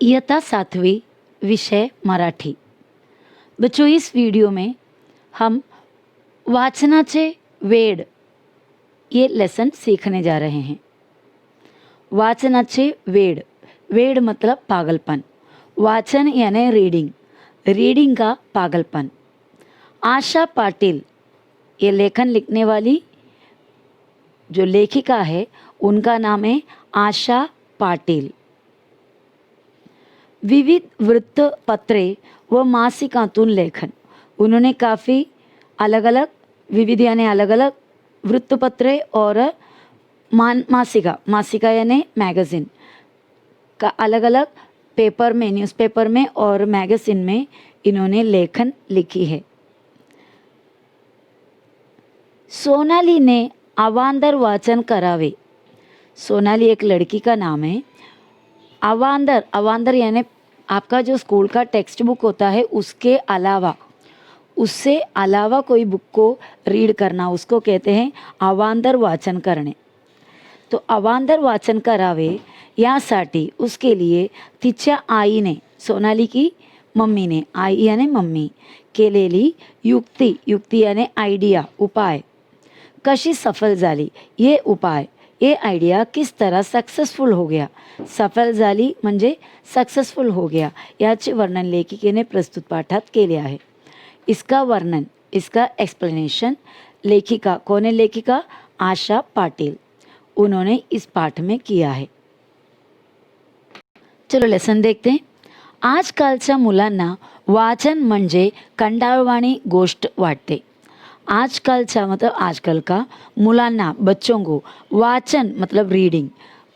इयत्ता 7वीं, विषय मराठी। बच्चों, इस वीडियो में हम वाचनाचे वेड ये लेसन सीखने जा रहे हैं। वाचनाचे वेड, वेड मतलब पागलपन। वाचन यानी रीडिंग, रीडिंग का पागलपन। आशा पाटिल ये लेखन लिखने वाली जो लेखिका है उनका नाम है आशा पाटिल। विविध वृत्तपत्रे व मासिकातून लेखन, उन्होंने काफ़ी अलग अलग, विविध यानी अलग अलग वृत्तपत्रे और मासिका यानी मैगज़ीन का अलग अलग पेपर में, न्यूज़पेपर में और मैगज़ीन में इन्होंने लेखन लिखी है। सोनाली ने अवांतर वाचन करावे। सोनाली एक लड़की का नाम है। अवांतर, अवांतर यानी आपका जो स्कूल का टेक्स्ट बुक होता है उसके अलावा, उससे अलावा कोई बुक को रीड करना, उसको कहते हैं अवांतर वाचन करणे। तो अवांतर वाचन करावे यासाठी उसके लिए तिच्या आईने, सोनाली की मम्मी ने, आई यानी मम्मी, केलेली युक्ती, युक्ती यानी आइडिया, उपाय कशी सफल झाली, ये उपाय, ये आइडिया किस तरह सक्सेसफुल हो गया। सफल झाली म्हणजे सक्सेसफुल हो गया, याचे वर्णन लेखिकेने प्रस्तुत पाठात केले आहे। इसका वर्णन, इसका एक्सप्लेनेशन लेखिका, कौन है लेखिका? आशा पाटिल, उन्होंने इस पाठ में किया है। चलो लेसन देखते हैं। आजकालच्या मुलांना वाचन म्हणजे कंटाळवाणी गोष्ट वाटते। आजकालच्या मतलब आजकल का, मुलांना, बच्चों को, वाचन मतलब रीडिंग,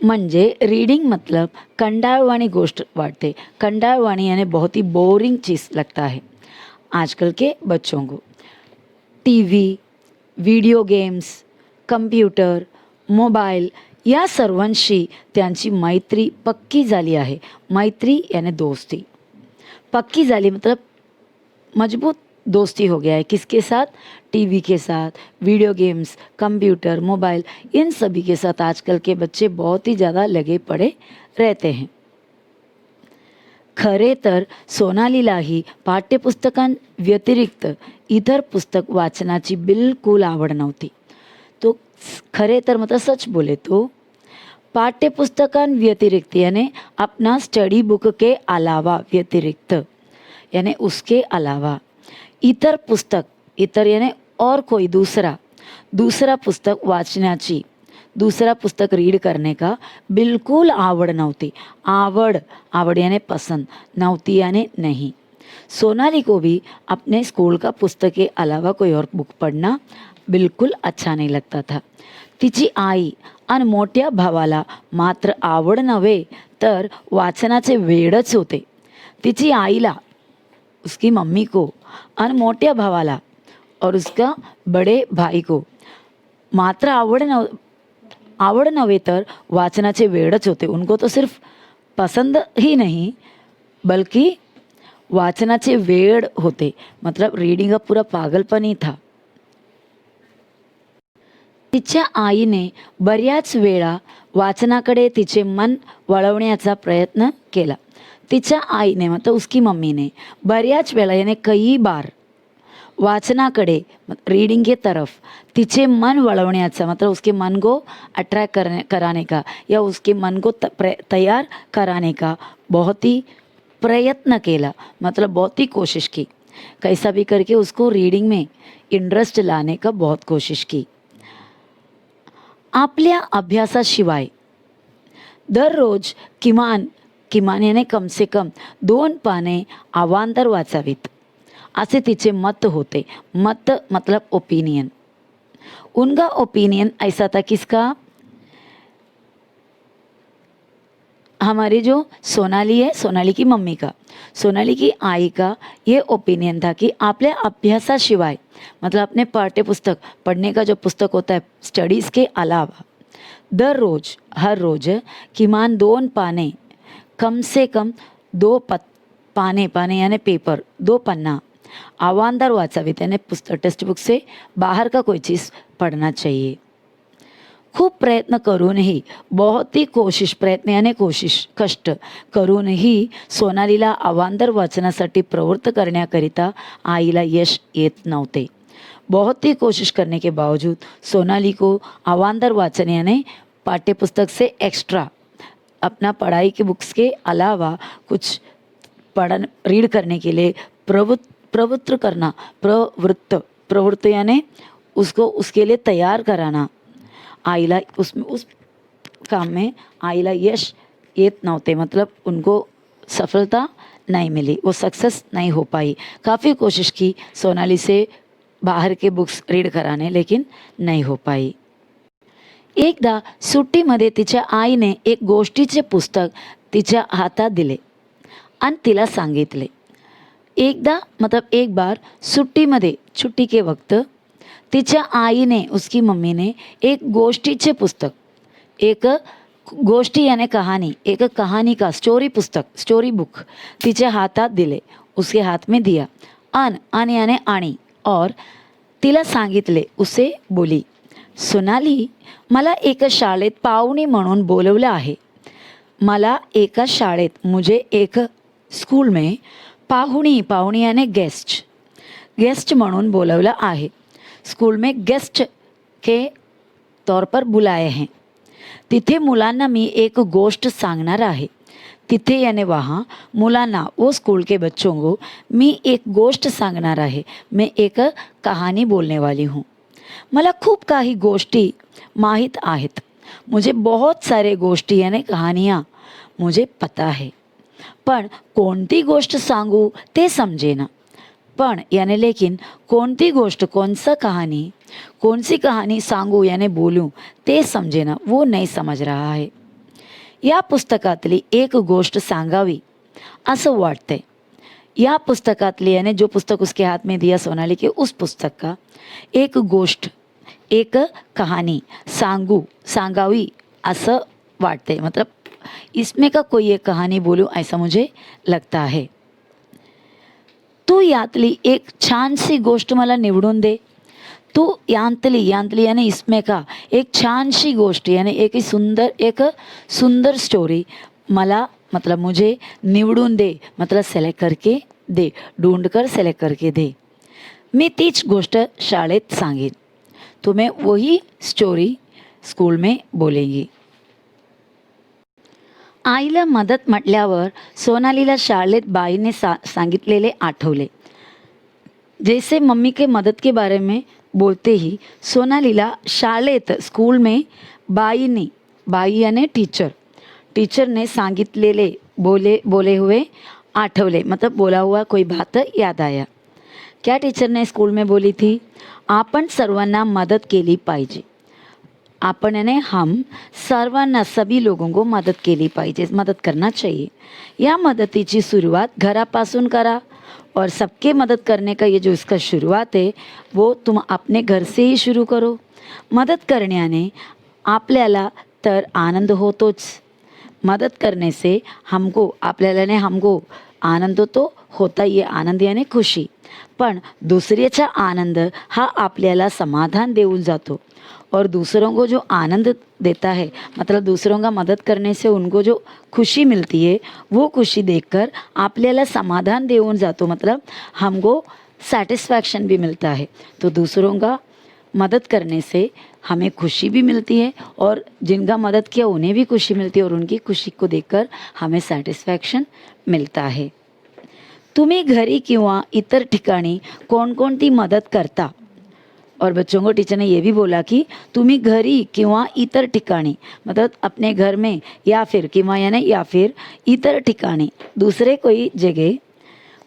म्हणजे रीडिंग मतलब कंटाळवाणी गोष्ट वाटते। कंटाळवाणी यानी बहुत ही बोरिंग चीज़ लगता है आजकल के बच्चों को। TV, video games, computer, mobile या सर्वांशी त्यांची मैत्री पक्की झाली आहे। मैत्री यानी दोस्ती, पक्की झाली मतलब मजबूत दोस्ती हो गया है। किसके साथ? टीवी के साथ, video games, computer, mobile, in सभी के साथ आजकल के बच्चे बहुत ही ज़्यादा लगे पड़े रहते हैं। खरे तर सोनालीलाही पाठ्यपुस्तकांव्यतिरिक्त इतर पुस्तक वाचनाची बिल्कुल आवड नव्हती। तो खरे तर मतलब सच बोले तो पाठ्यपुस्तकांव्यतिरिक्त यानी अपना स्टडी बुक के अलावा, व्यतिरिक्त यानी उसके अलावा, इतर पुस्तक, इतर यानी और कोई दूसरा पुस्तक वाचण्याची, दूसरा पुस्तक रीड करने का बिल्कुल आवड नव्हती। आवड यानी पसंद, नव्हती यानी नहीं। सोनाली को भी अपने स्कूल का पुस्तक के अलावा कोई और बुक पढ़ना बिल्कुल अच्छा नहीं लगता था। तिची आई आणि मोठ्या भावाला मात्र आवड नव्हे तर वाचनाचे वेडच होते। तिची आईला, उसकी मम्मी को, और मोटे भावाला और उसका बड़े भाई को मात्र आवड नव्हे तर वाचनाचे वेडच होते। उनको तो सिर्फ पसंद ही नहीं बल्कि वाचनाचे वेड होते, मतलब रीडिंग का पूरा पागलपन ही था। तिच्या आईने बऱ्याच वेळा वाचनाकडे तिचे मन वळवण्याचा प्रयत्न केला। तिच्या आईने मतलब उसकी मम्मी ने बऱ्याच वेळा यानी कई बार वाचनाकडे, रीडिंग के तरफ तिचे मन वळवण्याचा मतलब उसके मन को अट्रैक्ट कराने का या उसके मन को तैयार कराने का बहुत ही प्रयत्न केला, मतलब बहुत ही कोशिश की। कैसा भी करके उसको रीडिंग में इंटरेस्ट लाने का बहुत कोशिश की। आपल्या अभ्यासाशिवाय दररोज किमान यानी कम से कम 2 पाने अवांतर वाचावीत असे तिचे मत होते। मत मतलब ओपिनियन। उनका ओपिनियन ऐसा था, किसका? हमारी जो सोनाली है, सोनाली की मम्मी का, सोनाली की आई का ये ओपिनियन था कि आपल्या अभ्यासाशिवाय मतलब अपने पाठ्यपुस्तक पढ़ने का जो पुस्तक होता है, स्टडीज़ के अलावा दररोज, हर रोज किमान 2 पाने, कम से कम 2 पाने यानी पेपर, 2 पन्ना अवांतर वाचावीत यानी पुस्तक, टेक्स्ट बुक से बाहर का कोई चीज़ पढ़ना चाहिए। खूप प्रयत्न करूनही, बहुत ही कोशिश, प्रयत्न याने कोशिश, कष्ट करूनही सोनालीला अवांतर वाचनासाठी प्रवृत्त करण्याकरिता आईला यश येत नव्हते. बहुत ही कोशिश करने के बावजूद सोनाली को अवांतर वाचन यानी पाठ्यपुस्तक से एक्स्ट्रा अपना पढ़ाई के बुक्स के अलावा कुछ रीड करने के लिए प्रवृत्त यानी उसको उसके लिए तैयार कराना, आईला उस काम में आईला यश येत नव्हते, मतलब उनको सफलता नहीं मिली, वो सक्सेस नहीं हो पाई. काफ़ी कोशिश की सोनाली से बाहर के बुक्स रीड कराने, लेकिन नहीं हो पाई. एकदा सुट्टीमध्ये तिच्या आईने एक गोष्टीचे पुस्तक तिच्या हातात दिले आणि तिला सांगितले. एकदा मतलब एक बार छुट्टी के वक्त तिच्या आईने, उसकी मम्मी ने एक गोष्टीचे पुस्तक, एक गोष्टी यानी कहानी, एक कहानी का स्टोरी पुस्तक, स्टोरी बुक तिच्या हातात दिले, उसके हाथ में दिया. अन यानी आणि, और तिला सांगितले, उसे बोली, सोनाली, मला एका शाळेत पाहुणी म्हणून बोलवलं आहे. मला एका शाळेत, मुझे एक स्कूल में पाहुणी यानी गेस्ट म्हणून बोलवलं आहे. स्कूल में गेस्ट के तौर पर बुलाए हैं. तिथे मुलांना मी एक गोष्ट सांगणार आहे. तिथे यानी वहाँ, मुलांना, वो स्कूल के बच्चों को मी एक गोष्ट सांगणार आहे. मैं एक कहानी बोलने वाली हूँ. मला खूप काही गोष्टी माहीत आहेत. मुझे बहुत सारे गोष्टी यानी कहानियाँ मुझे पता है, पण कोणती गोष्ट सांगू ते समजेना. पण यानी लेकिन कोणती गोष्ट, कौन सी कहानी सांगू यानी बोलूं ते समजेना, वो नहीं समझ रहा है. या पुस्तकातली एक गोष्ट सांगावी असं वाटतंय. या पुस्तकातली यानी जो पुस्तक उसके हाथ में दिया सोनाली के, उस पुस्तक का एक गोष्ट, एक कहानी सांगावी असं वाटते, मतलब इसमें का कोई एक कहानी बोलूं ऐसा मुझे लगता है. तू यातली एक छानसी गोष्ट मला निवडून दे. तू यांतली यानी इसमें का एक छानसी गोष्ट यानी एक सुंदर स्टोरी मला, मतलब मुझे निवडून दे, मतलब सेलेक्ट करके दे, ढूंढ कर सेलेक्ट करके दे. मी तीच गोष्ट शाळेत सांगेन, तुम्हें वही स्टोरी स्कूल में बोलेंगी. आईला मदत म्हटल्यावर सोनालीला शाळेत बाईने सांगितलेले आठवले. जैसे मम्मी के मदत के बारे में बोलते ही सोनालीला शाळेत, स्कूल में बाई यानी टीचर ने सांगितलेले बोले हुए आठवले, मतलब बोला हुआ कोई बात याद आया. क्या टीचर ने स्कूल में बोली थी? आपण सर्वांना मदत केली पाहिजे. आपण यानी हम सर्वांना, सभी लोगों को मदत केली पाहिजे, मदत करना चाहिए. या मदतीची सुरुवात घरापासून करा, और सबके मदद करने का ये जो इसका शुरुआत है वो तुम अपने घर से ही शुरू करो. मदत करण्याने आपल्याला तर आनंद होतोच. मदत करने से हमको आनंद तो होता ही है, आनंद यानी खुशी. पण दुसऱ्याचा आनंद हा आपल्याला समाधान देऊन जातो, और दूसरों को जो आनंद देता है, मतलब दूसरों का मदद करने से उनको जो खुशी मिलती है, वो खुशी देखकर आपल्याला समाधान देऊन जातो, मतलब हमको सेटिस्फैक्शन भी मिलता है. तो दूसरों का मदद करने से हमें खुशी भी मिलती है, और जिनका मदद किया उन्हें भी खुशी मिलती है, और उनकी खुशी को देखकर हमें सेटिस्फैक्शन मिलता है. तुम्ही घरी किंवा इतर ठिकाणी कोणकोणती मदत करता. और बच्चों को टीचर ने ये भी बोला कि तुम्ही घरी किंवा इतर ठिकाणी, मतलब अपने घर में, या फिर किंवा यानी या फिर इतर ठिकाणी, दूसरे कोई जगह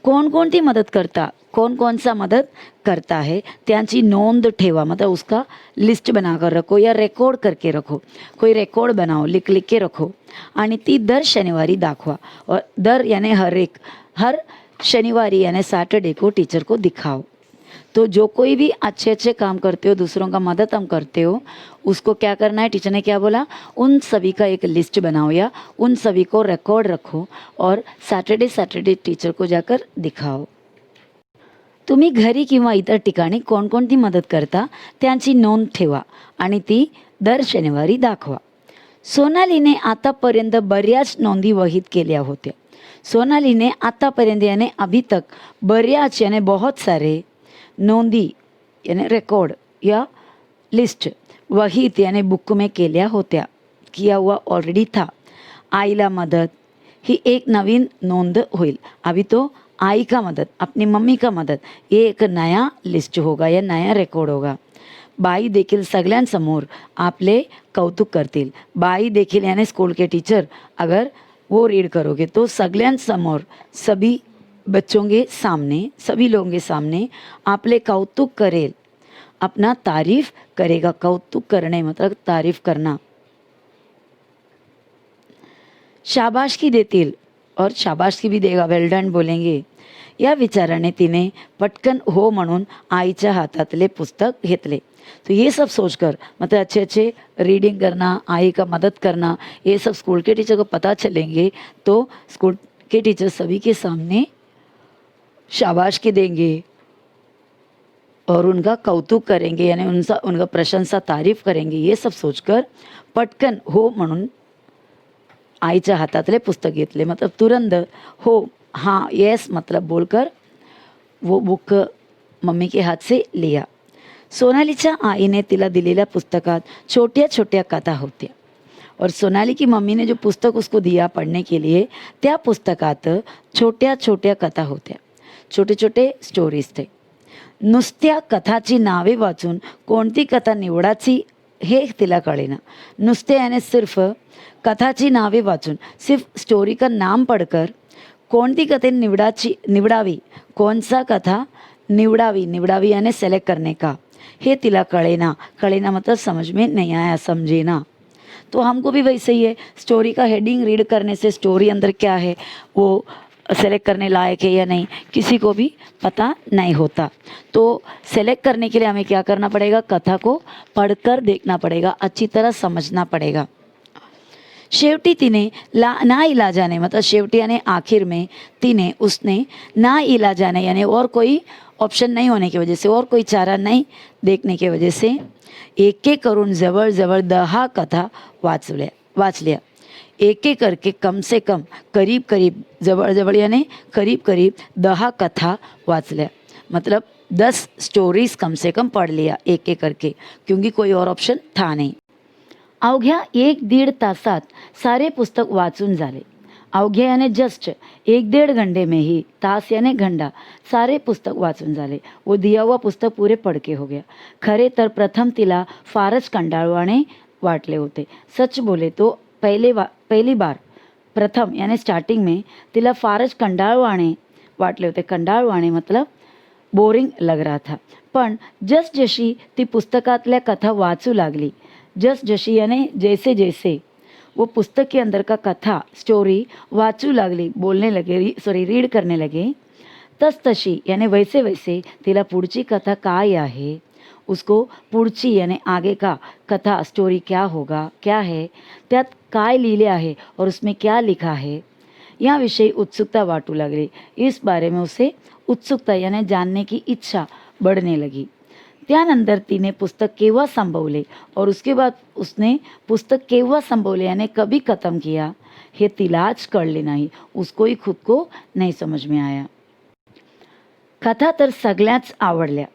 कोणकोणती मदत करता, कौन सा मदत करता है त्यांची नोंद ठेवा, मतलब उसका लिस्ट बनाकर रखो या रेकॉर्ड करके रखो. कोई रेकॉर्ड बनाओ, लिख के रखो, आणि ती दर शनिवारी दाखवा. और दर यानी हर शनिवारी यानी सैटरडे को टीचर को दिखाओ. तो जो कोई भी अच्छे काम करते हो, दूसरों का मदद हम करते हो, उसको क्या करना है, टीचर ने क्या बोला, उन सभी का एक लिस्ट बनाओ या उन सभी को रिकॉर्ड रखो, और सैटरडे टीचर को जाकर दिखाओ. तुम्ही घरी किंवा इतर ठिकाणी कोणकोणती मदत करता त्यांची नोंद ठेवा आणि ती दर शनिवारी दाखवा. सोनालीने आतापर्यंत बऱ्याच नोंदी वहीत केल्या होत्या. सोनालीने आतापर्यंत याने अभी तक बऱ्याच याने बहुत सारे नोंदी याने रेकॉर्ड या लिस्ट वहीत याने बुक में केल्या होत्या. किया हुआ ऑलरेडी था. आईला मदत ही एक नवीन नोंद होईल. अभी तो आई का मदत, अपनी मम्मी का मदत, ये एक नया लिस्ट होगा या नया रेकॉर्ड होगा. बाई देखील सगळ्यांसमोर आपले कौतुक करतील. बाई देखील यानी स्कूल के टीचर अगर वो रीड करोगे तो सगळ्यांसमोर सभी बच्चों के सामने सभी लोगों के सामने आपले कौतुक करेल. अपना तारीफ करेगा. कौतुक करने मतलब तारीफ करना. शाबाशकी देतील और शाबाशकी भी देगा, वेल डन बोलेंगे. या विचाराने तिने पटकन हो म्हणून आईच्या हातातले पुस्तक घेतले. तो ये सब सोचकर मतलब अच्छे अच्छे रीडिंग करना, आई का मदद करना, ये सब स्कूल के टीचर को पता चलेंगे तो स्कूल के टीचर सभी के सामने शाबाशकी देंगे और उनका कौतुक करेंगे यानी उनका प्रशंसा तारीफ करेंगे. ये सब सोचकर पटकन हो म्हणून आईच्या हातातले पुस्तक घेतले. मतलब तुरंत हो हाँ यस मतलब बोलकर वो बुक मम्मी के हाथ से लिया. सोनालीच्या आईने तिला दिलेल्या पुस्तकात छोट्या छोट्या कथा होत्या और सोनाली की मम्मी ने जो पुस्तक उसको दिया पढ़ने के लिए त्या पुस्तकात छोट्या छोट्या कथा होत्या. छोटे छोटे स्टोरीज थे. नुसत्या कथाची नावे वाचून कोणती कथा निवडायची हे तिला कळेना. नुसते याने सिर्फ कथाची नावे वाचून सिर्फ स्टोरी का नाम पढ़कर कोणती कथा निवडावी, कौन सा कथा निवडावी यानी सेलेक्ट करने का हे तिला कळेना मतलब समझ में नहीं आया, समझे ना. तो हमको भी वैसे ही है. स्टोरी का हेडिंग रीड करने से स्टोरी अंदर क्या है वो सेलेक्ट करने लायक है या नहीं किसी को भी पता नहीं होता. तो सेलेक्ट करने के लिए हमें क्या करना पड़ेगा, कथा को पढ़कर देखना पड़ेगा, अच्छी तरह समझना पड़ेगा. शेवटी तिने ना इलाजाने मतलब शेवटी यानी आखिर में उसने ना इलाजाने यानी और कोई ऑप्शन नहीं होने की वजह से, और कोई चारा नहीं देखने की वजह से एक एक करून जवळ 10 कथा वाचल्या. एक एक करके कम से कम करीब जवळ यानी करीब 10 कथा वाचल्या. मतलब 10 स्टोरीज कम से कम पढ़ लिया एक एक करके, क्योंकि कोई और ऑप्शन था नहीं. अवघ्या 1-1.5 तासात सारे पुस्तक वाचून झाले. अवघ्या याने जस्ट 1-1.5 घंटे में ही, तास यानी घंटा, सारे पुस्तक वाचून झाले. वो दिया हुआ पुस्तक पूरे पढ़ के हो गया. खरे तर प्रथम तिला फारच कंटाळवाणे वाटले होते. सच बोले तो पहली बार प्रथम यानी स्टार्टिंग में तिला फारच कंटाळवाणे वाटले होते. कंटाळवाणे मतलब बोरिंग लग रहा था. पण जशी ती पुस्तकातल्या कथा वाचू लागली, जशी यानी जैसे जैसे वो पुस्तक के अंदर का कथा स्टोरी वाचू लागली, बोलने लगे रीड करने लगे, तशी यानी वैसे वैसे तिला पुढची कथा काय आहे, उसको पुढची यानी आगे का कथा स्टोरी क्या होगा, क्या है, त्यात काय लिहिले आहे और उसमें क्या लिखा है याविषयी उत्सुकता वाटू लगली. इस बारे में उसे उत्सुकता यानी जानने की इच्छा बढ़ने लगी. त्यानंतर तिने पुस्तक केव्हा संपवले और उसके बाद उसने पुस्तक केव्हा संपवले यानी कभी ख़त्म किया हे तिलाच कळले नाही. उसको ही खुद को नहीं समझ में आया. कथा तर सगळ्याच आवडल्या.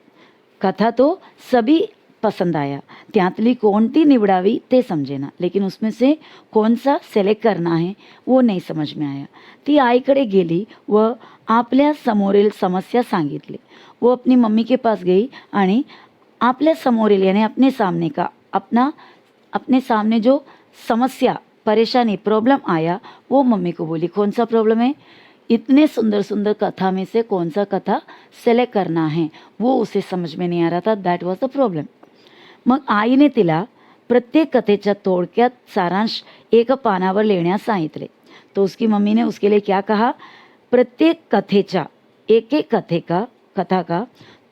कथा तो सभी पसंद आया. त्यातली कोणती निवडावी ते समजेना, लेकिन उसमें से कौन सा सिलेक्ट करना है वो नहीं समझ में आया. ती आईकडे गेली व आपल्या समोरील समस्या सांगितली. वो अपनी मम्मी के पास गई आणि आपल्या समोरील यानी अपने सामने जो समस्या परेशानी प्रॉब्लम आया वो मम्मी को बोली. कौन सा प्रॉब्लम है, इतने सुंदर सुंदर कथा में से कौन सा कथा सेलेक्ट करना है वो उसे समझ में नहीं आ रहा था. That was the problem. मग आईने तिला प्रत्येक कथेच्या थोडक्यात सारांश एक पानावर लिहिण्यास सांगितले. तो उसकी मम्मी ने उसके लिए क्या कहा, प्रत्येक कथेच्या एक कथा का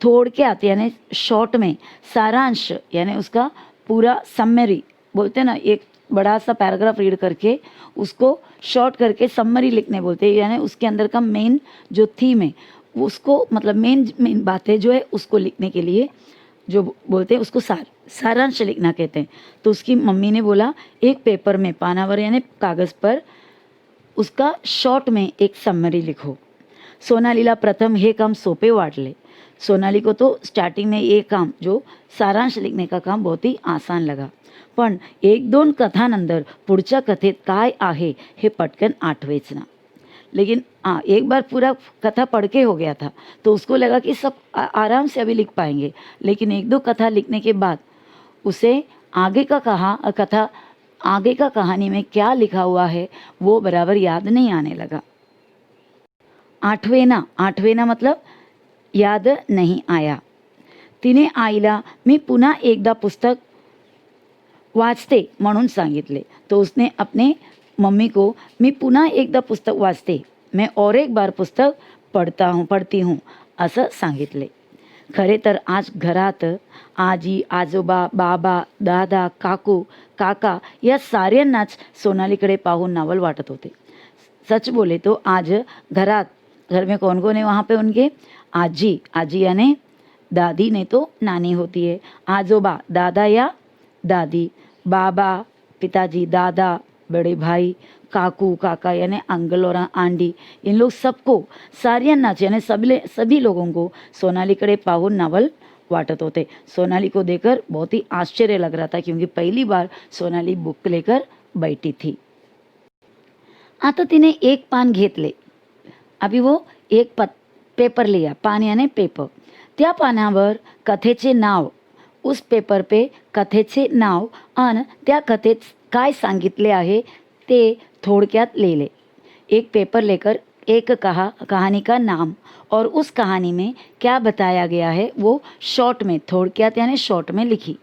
थोड़क्यात यानी शॉर्ट में सारांश यानी उसका पूरा समरी बोलते हैं ना, एक बड़ा सा पैराग्राफ रीड करके उसको शॉर्ट करके समरी लिखने बोलते हैं. यानी उसके अंदर का मेन जो थीम है उसको मतलब मेन बातें जो है उसको लिखने के लिए जो बोलते हैं उसको सारांश लिखना कहते हैं। तो उसकी मम्मी ने बोला एक पेपर में पानावर यानी कागज़ पर उसका शॉर्ट में एक समरी लिखो। सोनालीला प्रथम हे काम सोपे वाटले। सोनाली को तो स्टार्टिंग में ये काम जो सारांश लिखने का काम बहुत ही आसान लगा, पण एक दोन कथानंतर पुढच्या कथेत काय आहे हे पटकन आठवेच ना। लेकिन हाँ, एक बार पूरा कथा पढ़ के हो गया था तो उसको लगा कि सब आराम से अभी लिख पाएंगे, लेकिन एक दो कथा लिखने के बाद उसे आगे का कथा आगे का कहानी में क्या लिखा हुआ है वो बराबर याद नहीं आने लगा। आठवेना मतलब याद नहीं आया। तिने आईला मी पुन्हा एकदा पुस्तक वाचते म्हणून सांगितले। तो उसने अपने मम्मी को मी पुन्हा एकदा पुस्तक वाचते, मैं और एक बार पुस्तक पढ़ती हूँ असं सांगितले। खरे तर आज घरात आजी आजोबा बाबा दादा काकू काका या साऱ्यांनाच सोनालीकडे पाहून नवल वाटत होते। सच बोले तो आज घर में कौन कौन है वहाँ पे उनके आजी यानी दादी नहीं तो नानी होती है, आजोबा दादा या दादी, बाबा पिताजी, दादा बड़े भाई, काकू काका यानी अंकल और आंटी, इन लोग सबको सारियांनाच यानी सभी लोगों को सोनाली कड़े पाहून नवल वाटत होते। सोनाली को देखकर बहुत ही आश्चर्य लग रहा था क्योंकि पहली बार सोनाली बुक लेकर बैठी थी। आता तिने एक पान घेतले। अभी वो एक पेपर लिया, पान यानी पेपर। त्या पानावर कथेचे नाव, उस पेपर पे कथेचे नाव आणि त्या कथेत काय सांगितले आहे ते थोड़क्यात ले ले। एक पेपर लेकर एक कहानी का नाम और उस कहानी में क्या बताया गया है वो शॉर्ट में थोड़क्यात यानी शॉर्ट में लिखी।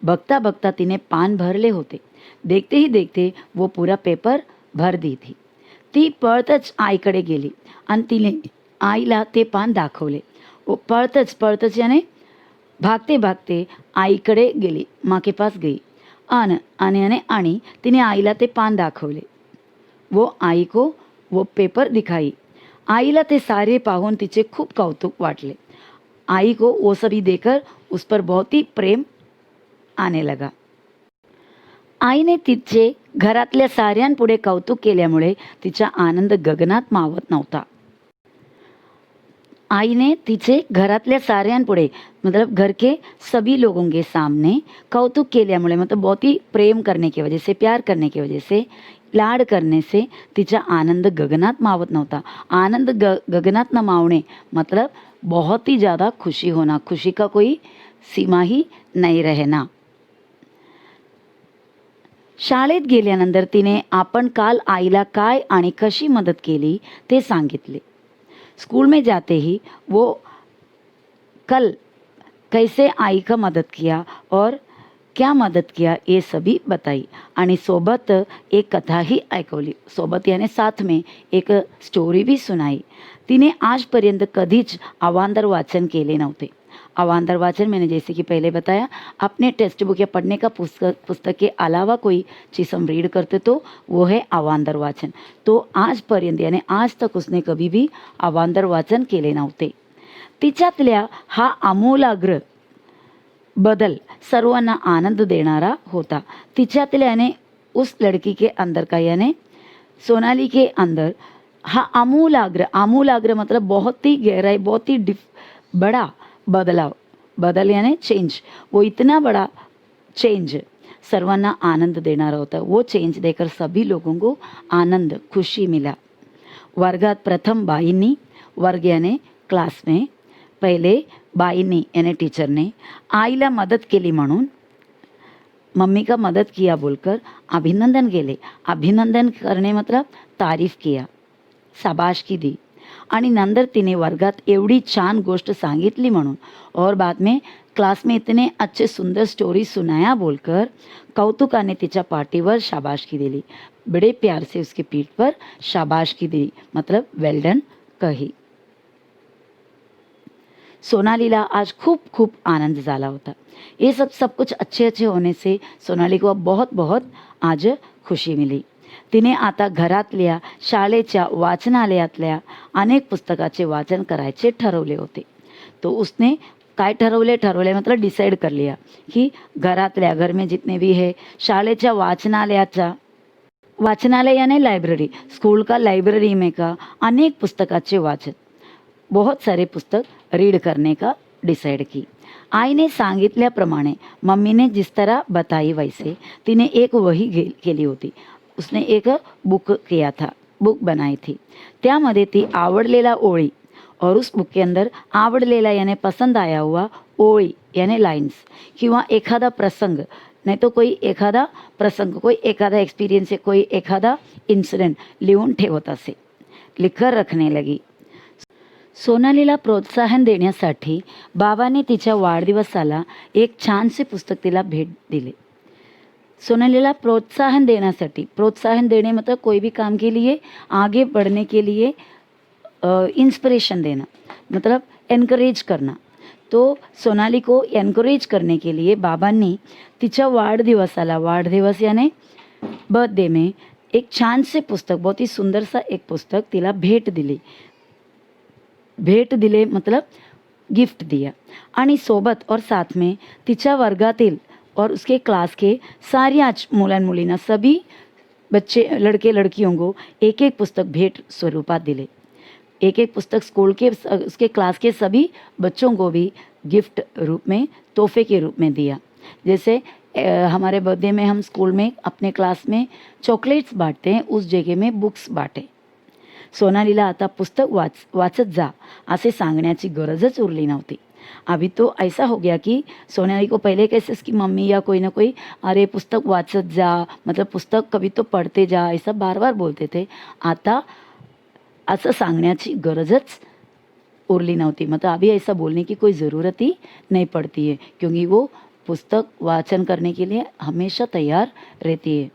बघता बघता तिने पान भरले होते। देखते ही देखते वो पूरा पेपर भर दी थी। ती पळतच आईकडे गेली आणि तिने आईला ते पान दाखवले। वो पळतच यानी भागते भागते आईकडे गेली, माँ के पास गई आणि तिने आईला ते पान दाखवले। वो आई को वो पेपर दिखाई। आईला ते सारे पाहून तिचे खूप कौतुक वाटले। आई को वो सभी देखकर उस पर बहुत ही प्रेम आने लगा। आईने तिचे घरातल्या साऱ्यांपुढे कौतुक केल्यामुळे तिचा आनंद गगनात मावत नव्हता। आई ने तिचे घरातल्या साऱ्यांपुढे मतलब घर के सभी लोगों के सामने कौतुक केल्यामुळे मतलब बहुत ही प्रेम करने की वजह से, प्यार करने की वजह से, लाड करने से तिचा आनंद गगनात मावत नव्हता। आनंद गगनात न मावणे मतलब बहुत ही ज़्यादा खुशी होना, खुशी का कोई सीमा ही नहीं रहना। शाळेत गेल्यानंतर तिने आपण काल आईला काय आणि कशी मदत केली ते सांगितले। स्कूल में जाते ही वो कल कैसे आई का मदद किया और क्या मदद किया ये सभी बताई आणि सोबत एक कथा ही ऐकवली। सोबत यानी साथ में एक स्टोरी भी सुनाई। तिने आजपर्यंत कधीच अवांतर वाचन केले नव्हते। अवांतर वाचन मैंने जैसे कि पहले बताया अपने टेक्स्ट बुक या पढ़ने का पुस्तक के अलावा कोई चीज़ हम रीड करते तो वो है अवांतर वाचन। तो आजपर्यंत यानी आज तक उसने कभी भी अवांतर वाचन केले नव्हते। तिच्यातल्या हा आमूलाग्र बदल सर्वांना आनंद देणारा होता। तिच्यातल्या यानी उस लड़की के अंदर का यानी सोनाली के अंदर हा आमूलाग्र मतलब बहुत ही गहराई, बहुत ही बड़ा बदल यानी चेंज, वो इतना बड़ा चेंज सर्वांना आनंद देना होता। वो चेंज देकर सभी लोगों को आनंद खुशी मिला। वर्गात प्रथम बाईंनी, वर्ग यानी क्लास में पहले बाईंनी यानी टीचर ने आईला मदत केली म्हणून मम्मी का मदद किया बोलकर अभिनंदन केले। अभिनंदन करने मतलब तारीफ किया, शाबाशकी दी आणि नंतर तिने वर्गात एवढी छान गोष्ट सांगितली म्हणून और बाद में क्लास में इतने अच्छे सुंदर स्टोरी सुनाया बोलकर कौतुकाने तिच्या पाठीवर शाबाशकी दिली। बड़े प्यार से उसके पीठ पर शाबाशकी दी मतलब वेल डन कही। सोनालीला आज खूप खूप आनंद झाला होता। ये सब कुछ अच्छे होने से सोनाली को बहुत बहुत आज खुशी मिली। तिने आता घरातल्या शाळेच्या वाचनालयातल्या अनेक पुस्तकाचे वाचन करायचे ठरवले होते। तो उसने काय ठरवले मतलब डिसाईड कर लिया की घरातल्या घर में जितने भी है शाळेच्या वाचनालय यानी लाइब्रेरी, स्कूल का लाइब्रेरी में का अनेक पुस्तकाचे वाचन, बहुत सारे पुस्तक रीड करने का डिसाइड की. आईने सांगितल्याप्रमाणे मम्मीने जिस तरह बताई वैसे तिने एक वही केली होती. उसने एक बुक बनाई थी. त्यामध्ये ती आवडलेला ओळी और उस बुक के अंदर आवडलेला यानी पसंद आया हुआ ओळी यानी लाइन्स किंवा एखादा प्रसंग, नाही तो कोई एखादा प्रसंग, कोई एखादा एक्सपिरियन्स, कोई एखादा इन्सिडेंट लिहून ठेवत असे. लिखकर रखने लगी. सोनालीला प्रोत्साहन देण्यासाठी बाबाने तिच्या वाढदिवसाला एक छानसे पुस्तक तिला भेट दिले. सोनालीला प्रोत्साहन देण्यासाठी, प्रोत्साहन देने मतलब कोई भी काम के लिए आगे बढ़ने के लिए इंस्पिरेशन देना, मतलब एनकरेज करना. तो सोनाली को एनकरेज करने के लिए बाबांनी तिच्या वाढदिवसाला, वाढदिवस यानी बर्थडे में एक छान से पुस्तक, बहुत ही सुंदर सा एक पुस्तक तिला भेट दिले मतलब गिफ्ट दिया. आणि सोबत और साथ में तिच्या वर्गातील और उसके क्लास के साऱ्याच मुलांमुलींना, सभी बच्चे लड़के लड़कियों को एक एक पुस्तक भेट स्वरूपात दिले. एक एक पुस्तक स्कूल के उसके क्लास के सभी बच्चों को भी गिफ्ट रूप में, तोहफे के रूप में दिया. जैसे हमारे बर्थडे में हम स्कूल में अपने क्लास में चॉकलेट्स बांटते हैं, उस जगह में बुक्स बांटे. सोनालीला आता पुस्तक वाचत जा असे सांगण्याची गरजच उरली नव्हती. अभी तो ऐसा हो गया कि सोनाली को पहले कैसे इसकी मम्मी या कोई ना कोई अरे पुस्तक वाचत जा, मतलब पुस्तक कभी तो पढ़ते जा, ऐसा बार बार बोलते थे. आता असं सांगण्याची गरजच उरली नव्हती. मतलब अभी ऐसा बोलने की कोई ज़रूरत ही नहीं पड़ती है, क्योंकि वो पुस्तक वाचन करने के लिए हमेशा तैयार रहती है.